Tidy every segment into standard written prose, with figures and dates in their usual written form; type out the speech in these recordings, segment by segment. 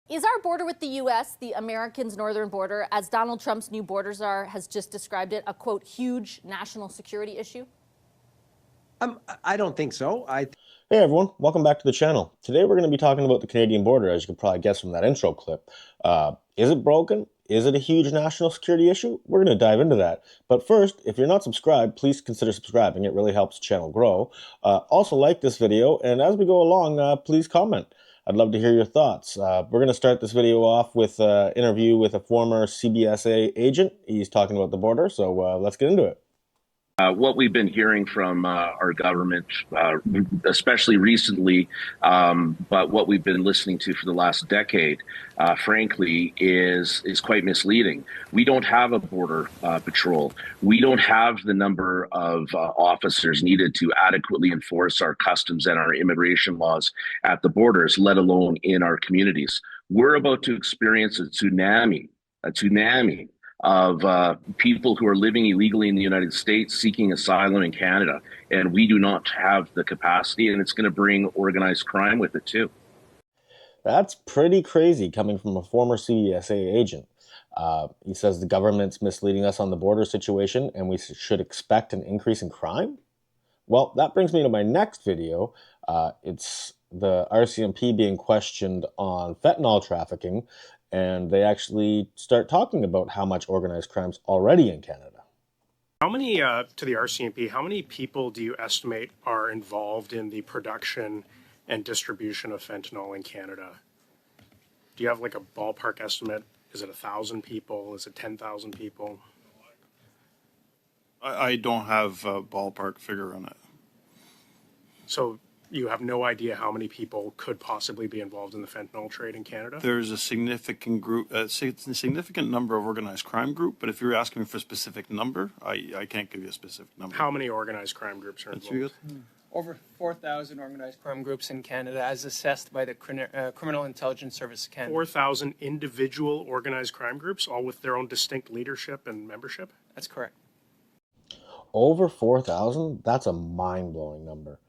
Is our border with the U.S., the Americans' northern border, as Donald Trump's new border czar has just described it, a, quote, huge national security issue? I don't think so. Hey everyone, welcome back to the channel. Today we're going to be talking about the Canadian border, as you can probably guess from that intro clip. Is it broken? Is it a huge national security issue? We're going to dive into that. But first, if you're not subscribed, please consider subscribing. It really helps the channel grow. Also like this video, and as we go along, please comment. I'd love to hear your thoughts. We're going to start this video off with an interview with a former CBSA agent. He's talking about the border, so let's get into it. What we've been hearing from our government, especially recently, but what we've been listening to for the last decade, frankly, is quite misleading. We don't have a border patrol. We don't have the number of officers needed to adequately enforce our customs and our immigration laws at the borders, let alone in our communities. We're about to experience a tsunami of people who are living illegally in the United States seeking asylum in Canada. And we do not have the capacity, and it's going to bring organized crime with it too. That's pretty crazy coming from a former CBSA agent. He says the government's misleading us on the border situation and we should expect an increase in crime? Well, that brings me to my next video. It's the RCMP being questioned on fentanyl trafficking, and they actually start talking about how much organized crime's already in Canada. How many, to the RCMP, how many people do you estimate are involved in the production and distribution of fentanyl in Canada? Do you have like a ballpark estimate? Is it 1,000 people? Is it 10,000 people? I don't have a ballpark figure on it. So you have no idea how many people could possibly be involved in the fentanyl trade in Canada? There's a significant group, a significant number of organized crime group, but if you're asking me for a specific number, I can't give you a specific number. How many organized crime groups are involved? Over 4,000 organized crime groups in Canada, as assessed by the Criminal Intelligence Service of Canada. 4,000 individual organized crime groups, all with their own distinct leadership and membership? That's correct. Over 4,000? That's a mind-blowing number.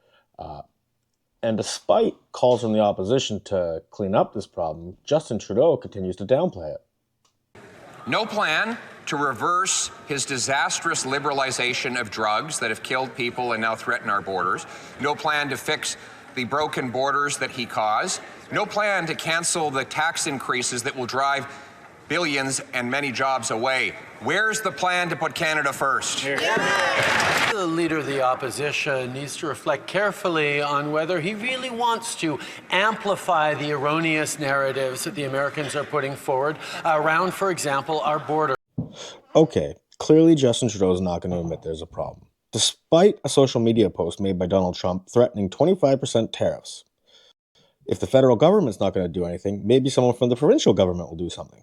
And despite calls from the opposition to clean up this problem, Justin Trudeau continues to downplay it. No plan to reverse his disastrous liberalization of drugs that have killed people and now threaten our borders. No plan to fix the broken borders that he caused. No plan to cancel the tax increases that will drive billions and many jobs away. Where's the plan to put Canada first? The leader of the opposition needs to reflect carefully on whether he really wants to amplify the erroneous narratives that the Americans are putting forward around, for example, our border. Okay, clearly Justin Trudeau is not going to admit there's a problem, despite a social media post made by Donald Trump threatening 25% tariffs. If the federal government's not going to do anything, maybe someone from the provincial government will do something.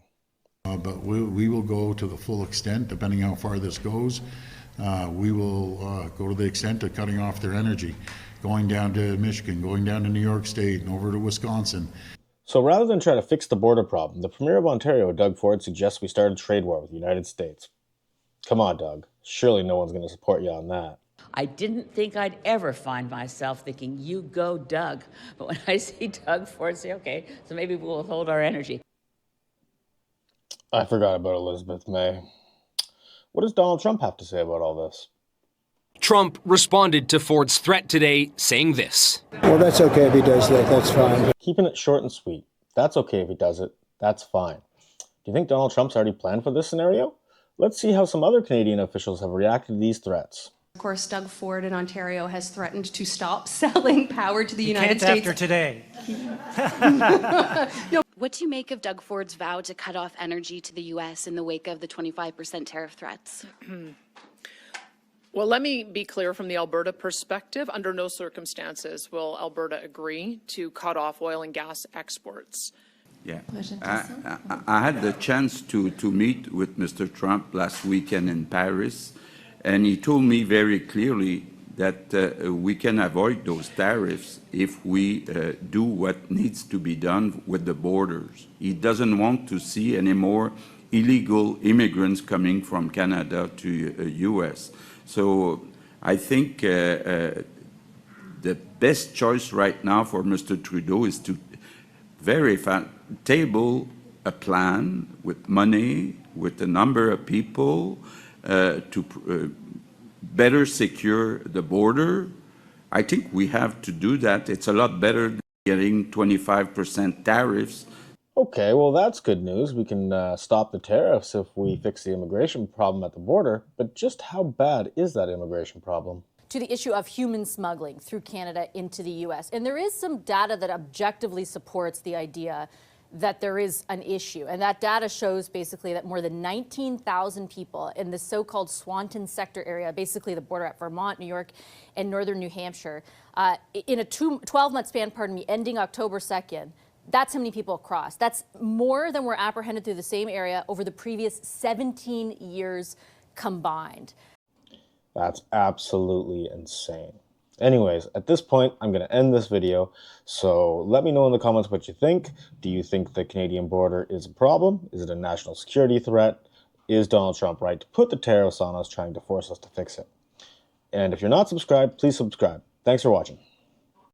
But we will go to the full extent, depending on how far this goes. We will go to the extent of cutting off their energy, going down to Michigan, going down to New York State, and over to Wisconsin. So rather than try to fix the border problem, the Premier of Ontario, Doug Ford, suggests we start a trade war with the United States. Come on, Doug. Surely no one's going to support you on that. I didn't think I'd ever find myself thinking, you go, Doug. But when I see Doug Ford, say, okay, so maybe we'll hold our energy. I forgot about Elizabeth May. What does Donald Trump have to say about all this? Trump responded to Ford's threat today, saying this. Well, that's okay if he does that. That's fine. Keeping it short and sweet. That's okay if he does it. That's fine. Do you think Donald Trump's already planned for this scenario? Let's see how some other Canadian officials have reacted to these threats. Of course, Doug Ford in Ontario has threatened to stop selling power to the United States. After today. No. What do you make of Doug Ford's vow to cut off energy to the U.S. in the wake of the 25% tariff threats? Well, let me be clear from the Alberta perspective. Under no circumstances will Alberta agree to cut off oil and gas exports. Yeah, I had the chance to meet with Mr. Trump last weekend in Paris, and he told me very clearly that we can avoid those tariffs if we do what needs to be done with the borders. He doesn't want to see any more illegal immigrants coming from Canada to U.S. So I think the best choice right now for Mr. Trudeau is to table a plan with money, with a number of people to better secure the border. I think we have to do that. It's a lot better than getting 25% tariffs. Okay, well, that's good news. We can stop the tariffs if we fix the immigration problem at the border. But just how bad is that immigration problem? To the issue of human smuggling through Canada into the U.S. And there is some data that objectively supports the idea that there is an issue. And that data shows basically that more than 19,000 people in the so-called Swanton sector area, basically the border at Vermont, New York, and northern New Hampshire, in a 12-month span, ending October 2nd, that's how many people crossed. That's more than were apprehended through the same area over the previous 17 years combined. That's absolutely insane. Anyways, at this point, I'm going to end this video. So let me know in the comments what you think. Do you think the Canadian border is a problem? Is it a national security threat? Is Donald Trump right to put the tariffs on us, trying to force us to fix it? And if you're not subscribed, please subscribe. Thanks for watching.